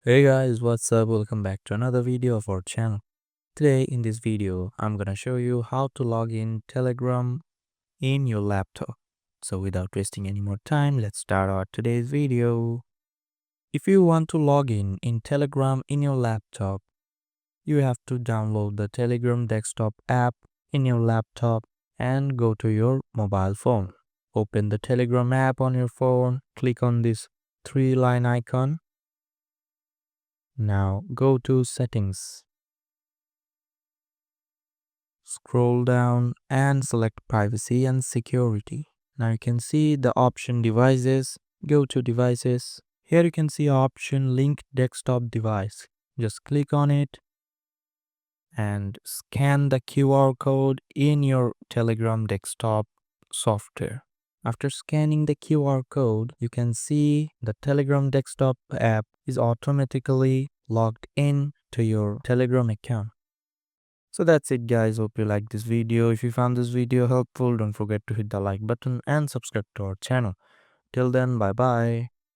Hey guys, what's up? Welcome back to another video of our channel. Today in this video, I'm gonna show you how to log in Telegram in your laptop. So without wasting any more time, let's start our today's video. If you want to log in Telegram in your laptop, you have to download the Telegram desktop app in your laptop and go to your mobile phone. Open the Telegram app on your phone, click on this three-line icon. Now go to settings. Scroll down and select privacy and security. Now you can see the option devices. Go to devices. Here you can see option link desktop device. Just click on it and scan the QR code in your Telegram desktop software. After scanning the QR code, you can see the Telegram desktop app is automatically logged in to your Telegram account. So that's it guys, hope you liked this video. If you found this video helpful, don't forget to hit the like button and subscribe to our channel. Till then, bye bye.